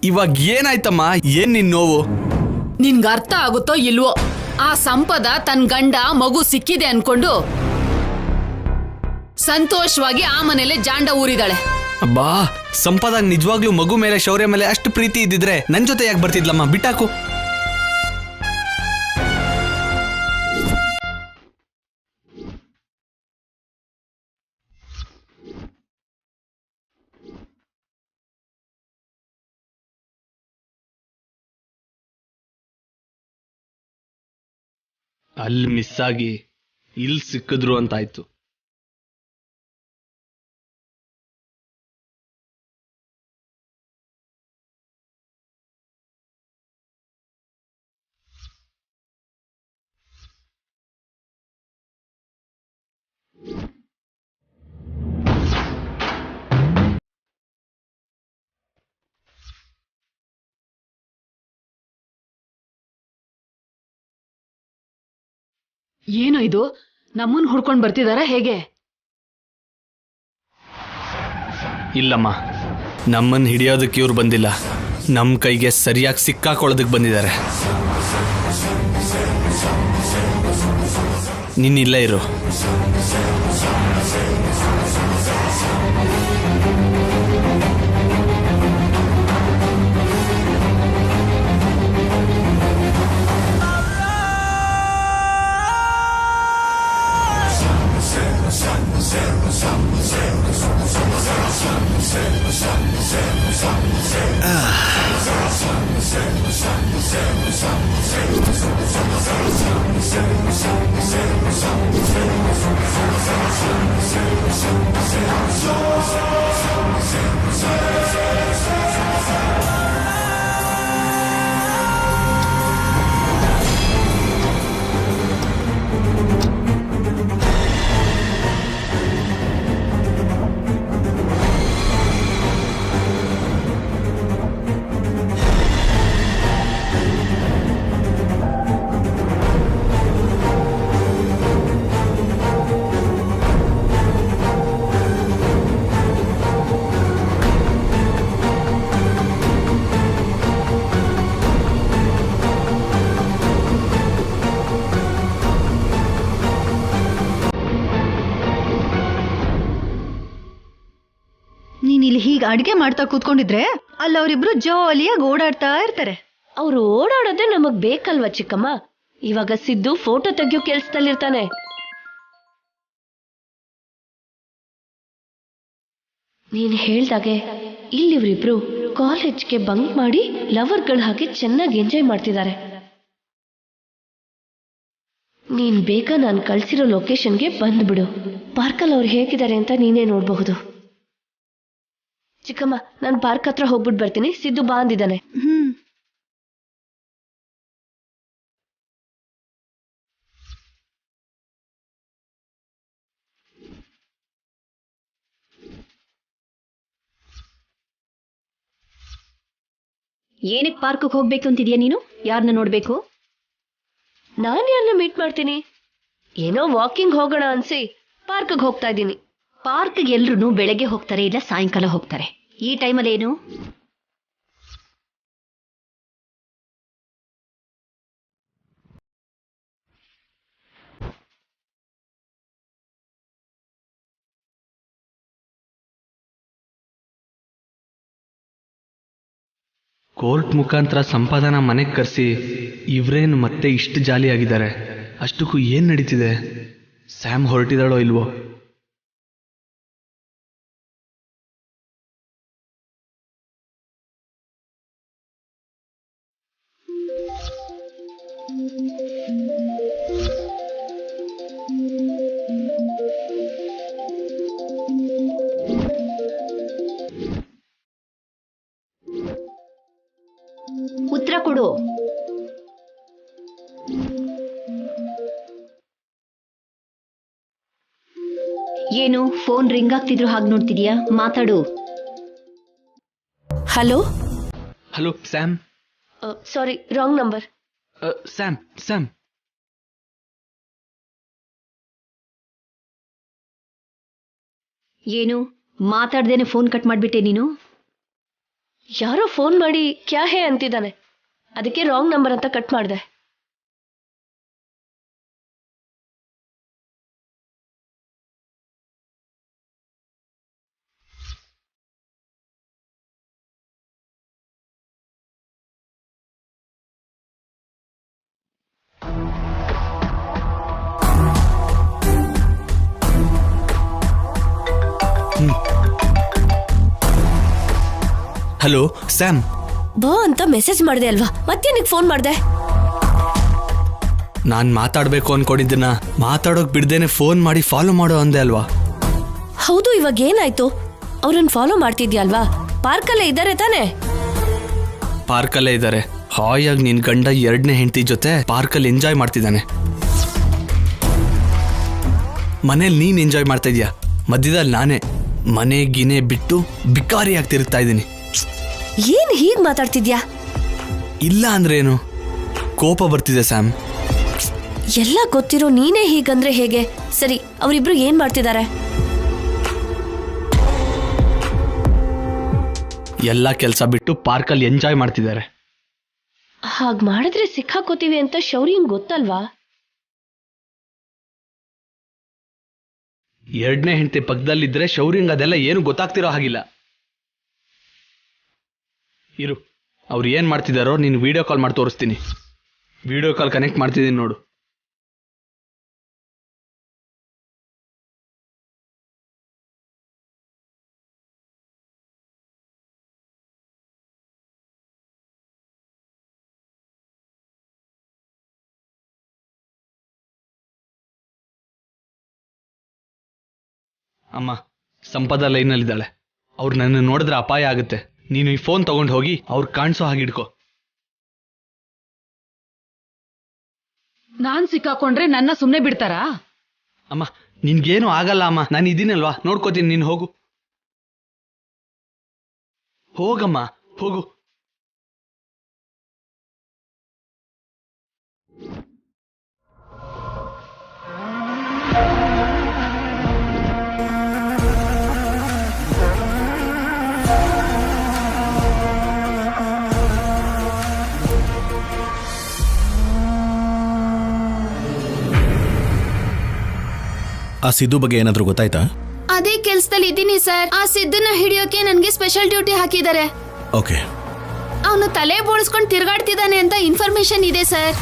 ಇವಾಗ ಏನಾಯ್ತಮ್ಮ? ಏನ್ ನಿನ್ ನೋವು? ನಿನ್ಗೆ ಅರ್ಥ ಆಗುತ್ತೋ ಇಲ್ವೋ? ಆ ಸಂಪದ ತನ್ನ ಗಂಡ ಮಗು ಸಿಕ್ಕಿದೆ ಅನ್ಕೊಂಡು ಸಂತೋಷವಾಗಿ ಆ ಮನೇಲೆ ಜಾಂಡ ಊರಿದಾಳೆ. ಅಬ್ಬಾ, ಸಂಪದಾಗ ನಿಜವಾಗ್ಲೂ ಮಗು ಮೇಲೆ ಶೌರ್ಯ ಮೇಲೆ ಅಷ್ಟು ಪ್ರೀತಿ ಇದ್ದಿದ್ರೆ ನನ್ ಜೊತೆ ಯಾಕೆ ಬರ್ತಿದ್ಲಮ್ಮ? ಬಿಟ್ಟಾಕು. ಅಲ್ಲಿ ಮಿಸ್ ಆಗಿ ಇಲ್ಲಿ ಸಿಕ್ಕಿದ್ರು ಅಂತಾಯ್ತು. ಏನೋ ಇದು, ನಮ್ಮನ್ ಹುಡ್ಕೊಂಡ್ ಬರ್ತಿದಾರ ಹೇಗೆ? ಇಲ್ಲಮ್ಮ, ನಮ್ಮನ್ನ ಹಿಡಿಯೋದಕ್ಕೆ ಇವ್ರು ಬಂದಿಲ್ಲ. ನಮ್ಮ ಕೈಗೆ ಸರಿಯಾಗಿ ಸಿಕ್ಕಾಕೊಳ್ಳೋದಕ್ಕೆ ಬಂದಿದ್ದಾರೆ. ನೀನಿಲ್ಲೇ ಇರು. ನೀನಿಲ್ಲಿ ಹೀಗೆ ಅಡ್ಗೆ ಮಾಡ್ತಾ ಕೂತ್ಕೊಂಡಿದ್ರೆ ಅಲ್ಲಿ ಅವರಿಬ್ರು ಜಾಲಿಯಾಗಿ ಓಡಾಡ್ತಾ ಇರ್ತಾರೆ. ಅವ್ರು ಓಡಾಡೋದೇ ನಮಗ್ ಬೇಕಲ್ವಾ ಚಿಕ್ಕಮ್ಮ? ಇವಾಗ ಸಿದ್ದು ಫೋಟೋ ತೆಗಿಯೋ ಕೆಲ್ಸದಲ್ಲಿರ್ತಾನೆ. ನೀನ್ ಹೇಳ್ದಾಗೆ ಇಲ್ಲಿವ್ರಿಬ್ರು ಕಾಲೇಜ್ಗೆ ಬಂಕ್ ಮಾಡಿ ಲವರ್ಗಳ ಹಾಗೆ ಚೆನ್ನಾಗಿ ಎಂಜಾಯ್ ಮಾಡ್ತಿದ್ದಾರೆ. ನೀನ್ ಬೇಗ ನಾನು ಕಳ್ಸಿರೋ ಲೊಕೇಶನ್ಗೆ ಬಂದ್ಬಿಡು. ಪಾರ್ಕಲ್ಲಿ ಅವ್ರು ಹೇಗಿದ್ದಾರೆ ಅಂತ ನೀನೇ ನೋಡಬಹುದು. ಚಿಕ್ಕಮ್ಮ, ನಾನು ಪಾರ್ಕ್ ಹತ್ರ ಹೋಗ್ಬಿಟ್ಟು ಬರ್ತೀನಿ. ಸಿದ್ದು ಬಾ ಅಂದಿದ್ದಾನೆ. ಏನಕ್ಕೆ ಪಾರ್ಕ್ಗೆ ಹೋಗ್ಬೇಕು ಅಂತಿದ್ಯಾ ನೀನು? ಯಾರನ್ನ ನೋಡ್ಬೇಕು? ನಾನು ಯಾರನ್ನ ಮೀಟ್ ಮಾಡ್ತೀನಿ? ಏನೋ ವಾಕಿಂಗ್ ಹೋಗೋಣ ಅನ್ಸಿ ಪಾರ್ಕ್ಗೆ ಹೋಗ್ತಾ ಇದ್ದೀನಿ. ಪಾರ್ಕ್ಗೆ ಎಲ್ರು ಬೆಳಗ್ಗೆ ಹೋಗ್ತಾರೆ, ಇಲ್ಲ ಸಾಯಂಕಾಲ ಹೋಗ್ತಾರೆ. ಈ ಟೈಮಲ್ಲಿ ಏನು? ಕೋರ್ಟ್ ಮುಖಾಂತರ ಸಂಪಾದನ ಮನೆಗೆ ಕರೆಸಿ ಇವ್ರೇನು ಮತ್ತೆ ಇಷ್ಟು ಜಾಲಿಯಾಗಿದ್ದಾರೆ? ಅಷ್ಟಕ್ಕೂ ಏನ್ ನಡೀತಿದೆ? ಸ್ಯಾಮ್ ಹೊರಟಿದಾಳೋ ಇಲ್ವೋ? ಉತ್ತರ ಕೊಡು. ಏನು ಫೋನ್ ರಿಂಗ್ ಆಗ್ತಿದ್ರು ಹಾಗೆ ನೋಡ್ತಿದ್ಯಾ? ಮಾತಾಡು. Hello hello Sam. Sorry, wrong number. Sam Sam ಏನು ಮಾತಾಡ್ದೇನೆ ಫೋನ್ ಕಟ್ ಮಾಡ್ಬಿಟ್ಟೆ ನೀನು? ಯಾರೋ ಫೋನ್ ಮಾಡಿ ಕ್ಯಾ ಹೇ ಅಂತಿದ್ದಾನೆ, ಅದಕ್ಕೆ ರಾಂಗ್ ನಂಬರ್ ಅಂತ ಕಟ್ ಮಾಡಿದೆ. Hello Sam. ಬಾ ಅಂತ ಮೆಸೇಜ್ ಮಾಡಿದೆ ಅಲ್ವಾ, ಮತ್ತೇನಿಗೆ ಫೋನ್ ಮಾಡಿದೆ? ನಾನು ಮಾತಾಡಬೇಕು ಅನ್ಕೊಂಡಿದ್ದನ್ನ ಮಾತಾಡೋಕ್ ಬಿಡ್ದೇನೆ ಫೋನ್ ಮಾಡಿ ಫಾಲೋ ಮಾಡೋ ಅಂದೆ ಅಲ್ವಾ? ಹೌದು, ಇವಾಗ ಏನಾಯ್ತು? ಅವ್ರನ್ನ ಫಾಲೋ ಮಾಡ್ತಿದ್ಯಾ ಅಲ್ವಾ? ಪಾರ್ಕಲ್ಲೇ ಇದ್ದಾರೆ ತಾನೇ? ಪಾರ್ಕಲ್ಲೇ ಇದ್ದಾರೆ. ಹಾಯಾಗಿ ನಿನ್ ಗಂಡ 2ನೇ ಹೆಂಡತಿ ಜೊತೆ ಪಾರ್ಕಲ್ಲಿ ಎಂಜಾಯ್ ಮಾಡ್ತಿದ್ದಾನೆ. ಮನೇಲಿ ನೀನ್ ಎಂಜಾಯ್ ಮಾಡ್ತಾ ಇದೀಯಾ, ಮಧ್ಯದಲ್ಲಿ ನಾನೇ ಮನೆ ಗಿನೆ ಬಿಟ್ಟು ಬಿಕಾರಿಯಾಗಿ ತಿರುಗ್ತಾ ಇದ್ದೀನಿ. ಏನ್ ಹೀಗ್ ಮಾತಾಡ್ತಿದ್ಯಾ? ಇಲ್ಲ ಅಂದ್ರೇನು? ಕೋಪ ಬರ್ತಿದೆ ಸ್ಯಾಮ್. ಎಲ್ಲ ಗೊತ್ತಿರೋ ನೀನೇ ಹೀಗಂದ್ರೆ ಹೇಗೆ? ಸರಿ, ಅವರಿಬ್ರು ಏನ್ ಮಾಡ್ತಿದ್ದಾರೆ? ಎಲ್ಲ ಕೆಲಸ ಬಿಟ್ಟು ಪಾರ್ಕಲ್ಲಿ ಎಂಜಾಯ್ ಮಾಡ್ತಿದ್ದಾರೆ. ಹಾಗ್ ಮಾಡಿದ್ರೆ ಸಿಕ್ಕಾಕೋತೀವಿ ಅಂತ ಶೌರ್ಯಂಗ್ ಗೊತ್ತಲ್ವಾ? 2ನೇ ಹೆಂಡತಿ ಪಕ್ಕದಲ್ಲಿದ್ರೆ ಶೌರ್ಯಂಗ್ ಅದೆಲ್ಲ ಏನು ಗೊತ್ತಾಗ್ತಿರೋ ಹಾಗಿಲ್ಲ. ಇರು, ಅವ್ರು ಏನ್ ಮಾಡ್ತಿದಾರೋ ನೀನು ವಿಡಿಯೋ ಕಾಲ್ ಮಾಡಿ ತೋರಿಸ್ತೀನಿ. ವಿಡಿಯೋ ಕಾಲ್ ಕನೆಕ್ಟ್ ಮಾಡ್ತಿದ್ದೀನಿ ನೋಡು. ಅಮ್ಮ, ಸಂಪದ ಲೈನಲ್ಲಿದ್ದಾಳೆ. ಅವ್ರು ನನ್ನ ನೋಡಿದ್ರೆ ಅಪಾಯ ಆಗುತ್ತೆ. ನೀನು ಈ ಫೋನ್ ತಗೊಂಡು ಹೋಗಿ ಅವ್ರು ಕಾಣಿಸೋ ಹಾಗೆ ಇಡ್ಕೋ. ನಾನ್ ಸಿಕ್ಕಾಕೊಂಡ್ರೆ ನನ್ನ ಸುಮ್ನೆ ಬಿಡ್ತಾರಾ? ಅಮ್ಮ, ನಿನ್ಗೇನು ಆಗಲ್ಲ ಅಮ್ಮ, ನಾನು ಇದೀನಲ್ವಾ, ನೋಡ್ಕೋತೀನಿ. ನೀನು ಹೋಗು, ಹೋಗಮ್ಮ, ಹೋಗು. ಆ ಸಿದ್ದು ಬಗ್ಗೆ ಏನಾದರೂ ಗೊತ್ತಾಯ್ತಾ? ಅದೇ ಕೆಲ್ಸದಲ್ಲಿ ಇದ್ದೀನಿ ಸರ್. ಆ ಸಿದ್ದನ್ನ ಹಿಡಿಯೋಕೆ ನನ್ಗೆ ಸ್ಪೆಷಲ್ ಡ್ಯೂಟಿ ಹಾಕಿದ್ದಾರೆ. ಓಕೆ. ಅವನು ತಲೆ ಬೋಳಿಸ್ಕೊಂಡು ತಿರುಗಾಡ್ತಿದ್ದಾನೆ ಅಂತ ಇನ್ಫಾರ್ಮೇಶನ್ ಇದೆ ಸರ್.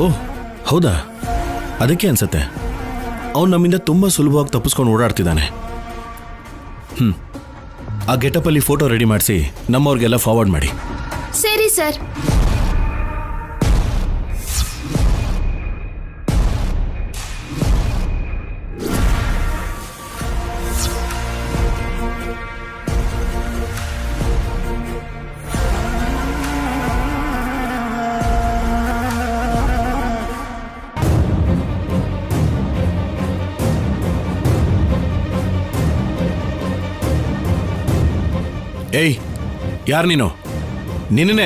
ಓಹ್ ಹೌದಾ? ಅದಕ್ಕೆ ಅನ್ಸತ್ತೆ ಅವನು ನಮ್ಮಿಂದ ತುಂಬ ಸುಲಭವಾಗಿ ತಪ್ಪಿಸ್ಕೊಂಡು ಓಡಾಡ್ತಿದ್ದಾನೆ. ಆ ಗೆಟಪಲ್ಲಿ ಫೋಟೋ ರೆಡಿ ಮಾಡಿಸಿ ನಮ್ಮವ್ರಿಗೆಲ್ಲ ಫಾರ್ವರ್ಡ್ ಮಾಡಿ. ಸರಿ ಸರ್. ಏಯ್, ಯಾರು ನೀನು? ನಿನ್ನೆ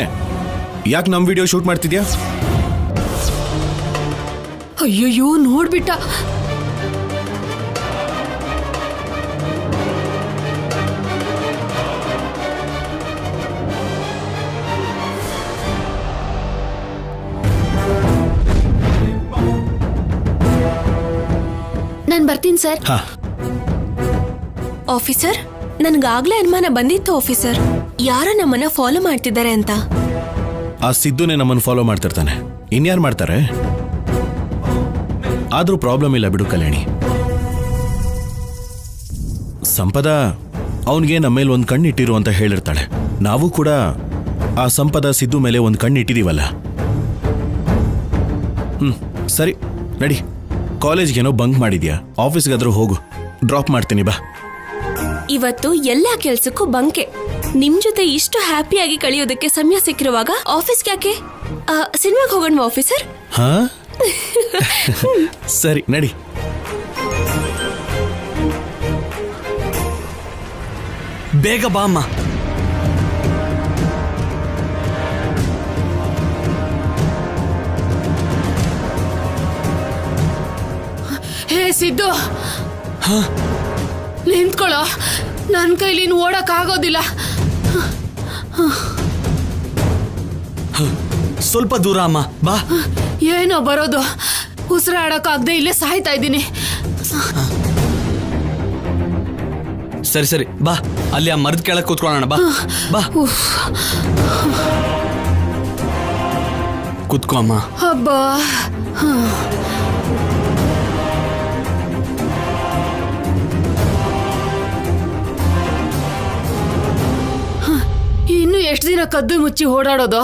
ಯಾಕೆ ನಮ್ಮ ವಿಡಿಯೋ ಶೂಟ್ ಮಾಡ್ತಿದ್ಯಾ? ಅಯ್ಯಯ್ಯೋ, ನೋಡ್ಬಿಟ್ಟ. ನಾನ್ ಬರ್ತೀನಿ ಸರ್. ಹಾ. ಆಫೀಸರ್, ನನ್ಗಾಗ್ಲೇ ಅನುಮಾನ ಬಂದಿತ್ತು ಆಫೀಸರ್, ಯಾರ ನಮ್ಮನ್ನ ಫಾಲೋ ಮಾಡ್ತಿದ್ದಾರೆ ಅಂತ. ಆ ಸಿದ್ದುನೇ ನಮ್ಮನ್ನು ಫಾಲೋ ಮಾಡ್ತಿರ್ತಾನೆ, ಇನ್ಯಾರು ಮಾಡ್ತಾರೆ? ಆದ್ರೂ ಪ್ರಾಬ್ಲಮ್ ಇಲ್ಲ ಬಿಡು ಕಲ್ಯಾಣಿ. ಸಂಪದ ಅವನಿಗೆ ನಮ್ಮ ಮೇಲೆ ಒಂದು ಕಣ್ಣು ಇಟ್ಟಿರು ಅಂತ ಹೇಳಿರ್ತಾಳೆ. ನಾವು ಕೂಡ ಆ ಸಂಪದ ಸಿದ್ದು ಮೇಲೆ ಒಂದು ಕಣ್ಣು ಇಟ್ಟಿದೀವಲ್ಲ. ಸರಿ ನಡಿ, ಕಾಲೇಜ್ಗೇನೋ ಬಂಕ್ ಮಾಡಿದ್ಯಾ, ಆಫೀಸ್ಗಾದ್ರೂ ಹೋಗು, ಡ್ರಾಪ್ ಮಾಡ್ತೀನಿ ಬಾ. ಇವತ್ತು ಎಲ್ಲಾ ಕೆಲ್ಸಕ್ಕೂ ಬಂಕೆ. ನಿಮ್ ಜೊತೆ ಇಷ್ಟು ಹ್ಯಾಪಿಯಾಗಿ ಕಳೆಯೋದಕ್ಕೆ ಸಮಯ ಸಿಕ್ಕಿರುವಾಗ ಆಫೀಸ್ಗೆ ಯಾಕೆ? ಸಿನಿಮಾಗೆ ಹೋಗೋಣ ಆಫೀಸರ್? ಹಾ ಸರಿ ನಡಿ. ಬೇಗ ಬಾ ಅಮ್ಮ. ಹೇ ಸಿದ್ದು, ನಿಂತ್ಕೊಳ್ಳೋ, ನನ್ನ ಕೈಲಿ ಇನ್ನು ಓಡಕ್ ಆಗೋದಿಲ್ಲ. ಸ್ವಲ್ಪ ದೂರ ಅಮ್ಮ, ಬಾ. ಏನೋ ಬರೋದು, ಉಸಿರಾಡಕ್ಕಾಗದೆ ಇಲ್ಲೇ ಸಾಯ್ತಾ ಇದ್ದೀನಿ. ಸರಿ ಸರಿ ಬಾ, ಅಲ್ಲಿ ಆ ಮರದ ಕೆಳಗೆ ಕೂತ್ಕೊಳ್ಳೋಣ. ಬಾ ಬಾ, ಕೂತ್ಕೋ ಅಮ್ಮ. ಅಬ್ಬಾ, ಇನ್ನು ಎಷ್ಟು ದಿನ ಕದ್ದು ಮುಚ್ಚಿ ಓಡಾಡೋದು?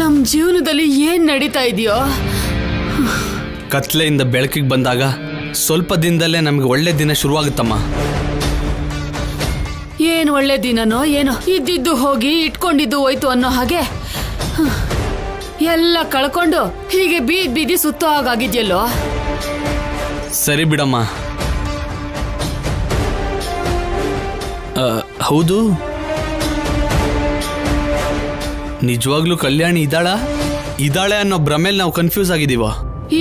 ನಮ್ ಜೀವನದಲ್ಲಿ ಏನ್ ನಡೀತಾ ಇದೆಯೋ? ಕತ್ಲೆಯಿಂದ ಬೆಳಕಿಗೆ ಬಂದಾಗ ಸ್ವಲ್ಪ ದಿನದಲ್ಲೇ ನಮ್ಗೆ ಒಳ್ಳೆ ದಿನ ಶುರುವಾಗುತ್ತಮ್ಮ. ಏನ್ ಒಳ್ಳೆ ದಿನನೋ ಏನೋ, ಇದ್ದಿದ್ದು ಹೋಗಿ ಇಟ್ಕೊಂಡಿದ್ದು ಹೋಯ್ತು ಅನ್ನೋ ಹಾಗೆ ಎಲ್ಲ ಕಳ್ಕೊಂಡು ಹೀಗೆ ಬೀದಿ ಬೀದಿ ಸುತ್ತೋ ಹಾಗಾಗಿದ್ಯಲ್ಲೋ. ಸರಿ ಬಿಡಮ್ಮ. ಹೌದು, ನಿಜವಾಗ್ಲೂ ಕಲ್ಯಾಣಿ ಇದ್ದಾಳೆ ಅನ್ನೋ ಭ್ರಮೇಲಿ ನಾವು ಕನ್ಫ್ಯೂಸ್ ಆಗಿದೀವ.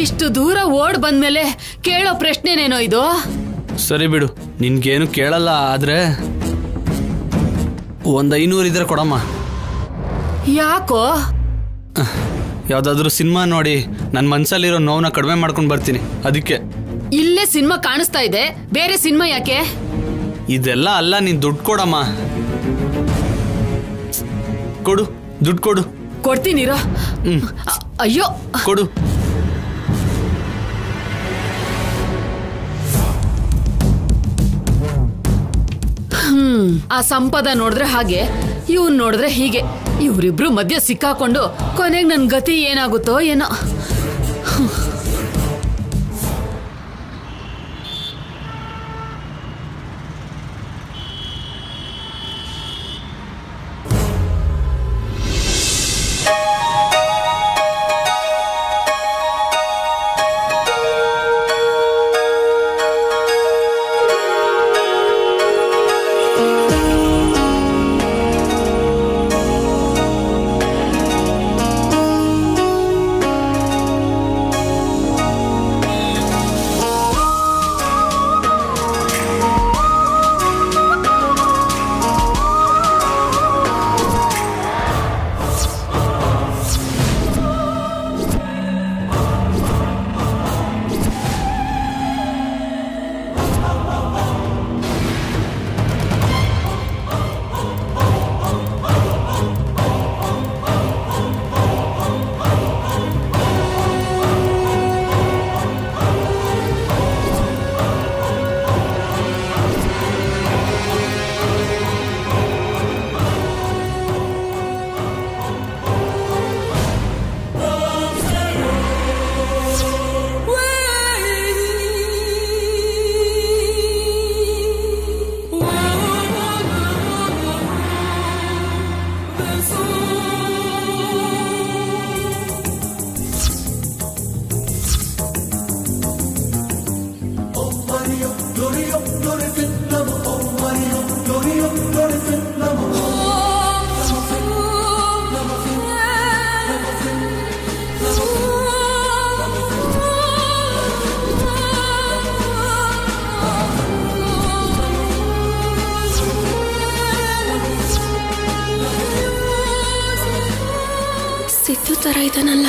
ಇಷ್ಟು ದೂರ ಓಡ್ ಬಂದ್ಮೇಲೆ ಕೇಳೋ ಪ್ರಶ್ನೆನೇನೋ ಇದು? ಸರಿ ಬಿಡು, ನಿನ್ಗೇನು ಕೇಳಲ್ಲ. ಆದ್ರೆ 500 ಇದ್ರೆ ಕೊಡಮ್ಮ. ಯಾಕೋ? ಯಾವ್ದಾದ್ರು ಸಿನಿಮಾ ನೋಡಿ ನನ್ನ ಮನ್ಸಲ್ಲಿರೋ ನೋವನ್ನ ಕಡಿಮೆ ಮಾಡ್ಕೊಂಡು ಬರ್ತೀನಿ, ಅದಕ್ಕೆ. ಇಲ್ಲೇ ಸಿನಿಮಾ ಕಾಣಿಸ್ತಾ ಇದೆ, ಬೇರೆ ಸಿನಿಮಾ ಯಾಕೆ? ಇದೆಲ್ಲ ಅಲ್ಲ, ನೀನ್ ದುಡ್ಡು ಕೊಡಮ್ಮ. ಕೊಡು, ದುಡ್ಡು ಕೊಡು. ಕೊಡ್ತೀನಿರೋ. ಅಯ್ಯೋ, ಕೊಡು. ಆ ಸಂಪದ ನೋಡಿದ್ರೆ ಹಾಗೆ, ಇವನ್ ನೋಡಿದ್ರೆ ಹೀಗೆ. ಇವರಿಬ್ರು ಮಧ್ಯೆ ಸಿಕ್ಕಾಕೊಂಡು ಕೊನೆಗೆ ನನ್ ಗತಿ ಏನಾಗುತ್ತೋ ಏನೋ. ಸಿದ್ದು ತರ ಇದನಲ್ಲ.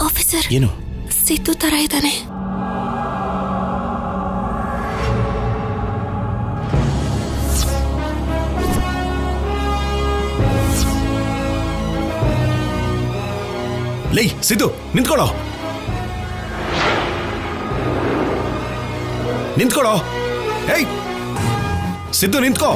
ಆಫೀಸರ್, ಏನು? ಸಿದ್ದು ತರ ಇದ್ದಾನೆ. ಲೈ ಸಿದ್ದು, ನಿಂತ್ಕೊಳ್ಳೋ. ಏಯ್ ಸಿದ್ದು, ನಿಂತ್ಕೋ.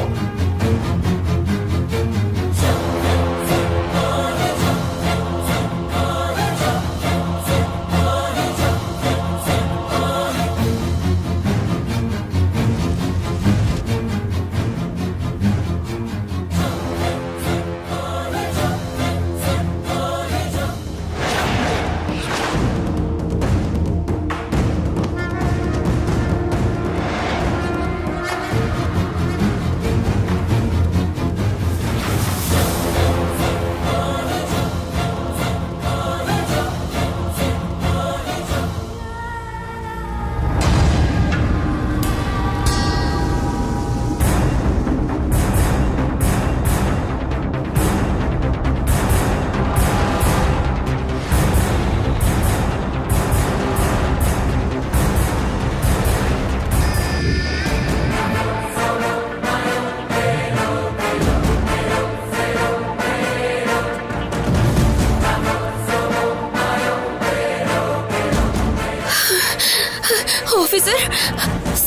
ಆಫೀಸರ್,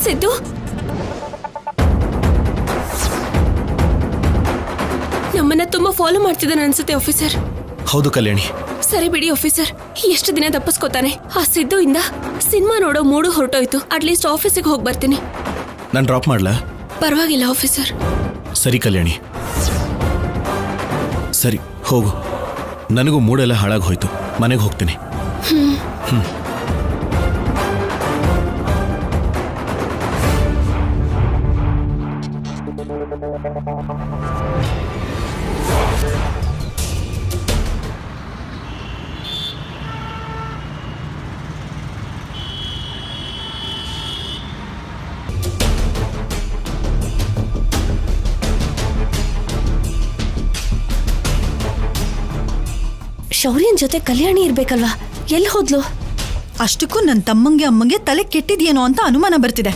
ಸಿದ್ದು ನಮ್ಮನ್ನ ತುಂಬಾ ಫಾಲೋ ಮಾಡ್ತಿದ್ದಾನೆ ಅನ್ಸುತ್ತೆ ಆಫೀಸರ್. ಹೌದು ಕಲ್ಯಾಣಿ. ಸರಿ ಬಿಡಿ ಆಫೀಸರ್, ಎಷ್ಟು ದಿನ ತಪ್ಪಿಸ್ಕೋತಾನೆ. ಆ ಸಿದ್ದು ಇಂದ ಸಿನಿಮಾ ನೋಡೋ ಮೂಡು ಹೊರಟೋಯ್ತು. ಅಟ್ಲೀಸ್ಟ್ ಆಫೀಸಿಗೆ ಹೋಗಿ ಬರ್ತೀನಿ. ನಾನು ಡ್ರಾಪ್ ಮಾಡ್ಲಾ? ಪರವಾಗಿಲ್ಲ ಆಫೀಸರ್. ಸರಿ ಕಲ್ಯಾಣಿ, ಸರಿ ಹೋಗು. ನನಗೂ ಮೂಡೆಲ್ಲ ಹಾಳಾಗಿ ಹೋಯ್ತು. ಮನೆಗೆ ಹೋಗ್ತೀನಿ. ಶೌರ್ಯನ್ ಜೊತೆ ಕಲ್ಯಾಣಿ ಇರ್ಬೇಕಲ್ವಾ? ಎಲ್ಲಿ ಹೋದ್ಲು? ಅಷ್ಟಕ್ಕೂ ನನ್ನ ತಮ್ಮಂಗೆ ಅಮ್ಮಂಗೆ ತಲೆ ಕೆಟ್ಟಿದ್ಯೇನೋ ಅಂತ ಅನುಮಾನ ಬರ್ತಿದೆ.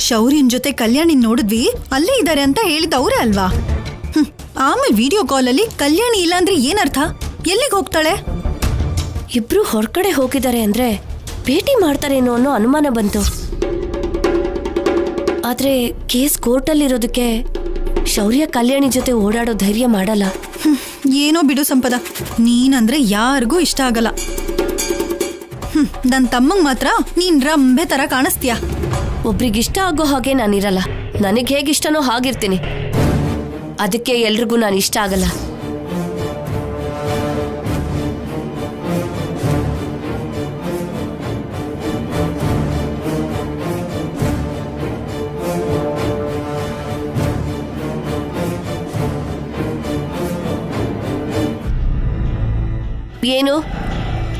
ಶೌರ್ಯನ್ ಜೊತೆ ಕಲ್ಯಾಣಿ ನೋಡಿದ್ವಿ, ಅಲ್ಲೇ ಇದ್ದಾರೆ ಅಂತ ಹೇಳಿದ ಅವರೇ ಅಲ್ವಾ? ಆಮೇಲೆ ವಿಡಿಯೋ ಕಾಲಲ್ಲಿ ಕಲ್ಯಾಣಿ ಇಲ್ಲ ಅಂದ್ರೆ ಏನರ್ಥ? ಎಲ್ಲಿಗೆ ಹೋಗ್ತಾಳೆ? ಇಬ್ರು ಹೊರಗಡೆ ಹೋಗಿದ್ದಾರೆ ಅಂದ್ರೆ ಭೇಟಿ ಮಾಡ್ತಾರೇನೋ ಅನ್ನೋ ಅನುಮಾನ ಬಂತು. ಆದ್ರೆ ಕೇಸ್ ಕೋರ್ಟಲ್ಲಿರೋದಕ್ಕೆ ಶೌರ್ಯ ಕಲ್ಯಾಣಿ ಜೊತೆ ಓಡಾಡೋ ಧೈರ್ಯ ಮಾಡಲ್ಲ. ಏನೋ ಬಿಡು ಸಂಪದ, ನೀನಂದ್ರೆ ಯಾರಿಗೂ ಇಷ್ಟ ಆಗಲ್ಲ. ನನ್ನ ತಮ್ಮಂಗ್ ಮಾತ್ರ ನೀನ್ ರಂಬೆ ತರ ಕಾಣಿಸ್ತೀಯ. ಒಬ್ರಿಗಿಷ್ಟ ಆಗೋ ಹಾಗೆ ನಾನಿರಲ್ಲ. ನನಗೆ ಹೇಗಿಷ್ಟನೋ ಹಾಗಿರ್ತೀನಿ. ಅದಕ್ಕೆ ಎಲ್ರಿಗೂ ನಾನು ಇಷ್ಟ ಆಗಲ್ಲ. ಏನು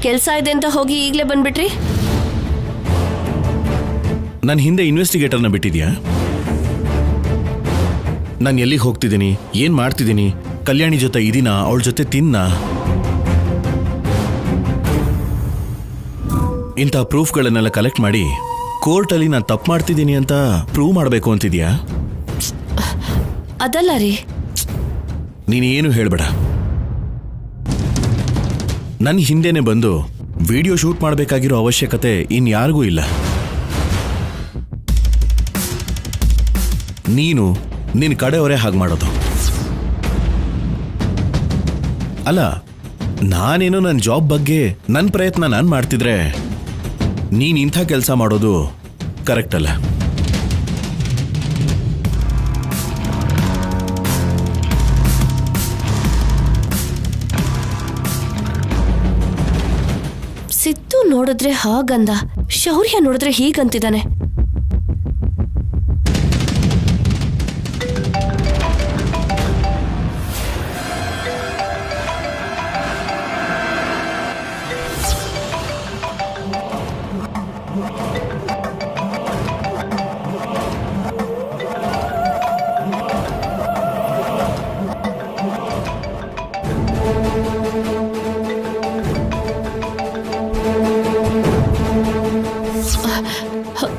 ಕೆಲಸ ಇದೆ ಅಂತ ಹೋಗಿ ಈಗಲೇ ಬಂದ್ಬಿಟ್ರಿ? ನನ್ನ ಹಿಂದೆ ಇನ್ವೆಸ್ಟಿಗೇಟರ್ನ ಬಿಟ್ಟಿದ್ಯಾ? ನಾನು ಎಲ್ಲಿಗೆ ಹೋಗ್ತಿದ್ದೀನಿ, ಏನ್ ಮಾಡ್ತಿದ್ದೀನಿ, ಕಲ್ಯಾಣಿ ಜೊತೆ ಇದೀನಾ, ಅವಳ ಜೊತೆ ತಿನ್ನಾ, ಇಂಥ ಪ್ರೂಫ್ಗಳನ್ನೆಲ್ಲ ಕಲೆಕ್ಟ್ ಮಾಡಿ ಕೋರ್ಟಲ್ಲಿ ನಾನು ತಪ್ಪು ಮಾಡ್ತಿದ್ದೀನಿ ಅಂತ ಪ್ರೂವ್ ಮಾಡಬೇಕು ಅಂತಿದ್ಯಾ? ಅದಲ್ಲ ರೀ. ನೀನೇನು ಹೇಳ್ಬೇಡ. ನನ್ನ ಹಿಂದೆನೆ ಬಂದು ವಿಡಿಯೋ ಶೂಟ್ ಮಾಡಬೇಕಾಗಿರೋ ಅವಶ್ಯಕತೆ ಇನ್ಯಾರಿಗೂ ಇಲ್ಲ. ನೀನು ನಿನ್ನ ಕಡೆಯವರೇ ಹಾಗೆ ಮಾಡೋದು ಅಲ್ಲ. ನಾನೇನೋ ನನ್ನ ಜಾಬ್ ಬಗ್ಗೆ ನನ್ನ ಪ್ರಯತ್ನ ನಾನು ಮಾಡ್ತಿದ್ರೆ ನೀನು ಇಂಥ ಕೆಲಸ ಮಾಡೋದು ಕರೆಕ್ಟ್ ಅಲ್ಲ. ಸಿದ್ದು ನೋಡಿದ್ರೆ ಹಾಗಂದ, ಶೌರ್ಯ ನೋಡಿದ್ರೆ ಹೀಗಂತಿದ್ದಾನೆ.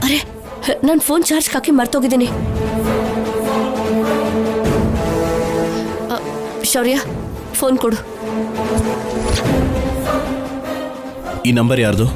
ಅರೆ, ನಾನು ಫೋನ್ ಚಾರ್ಜ್ ಹಾಕಿ ಮರ್ತೋಗಿದ್ದೀನಿ. ಶೌರ್ಯ, ಫೋನ್ ಕೊಡು. ಈ ನಂಬರ್ ಯಾರ್ದು?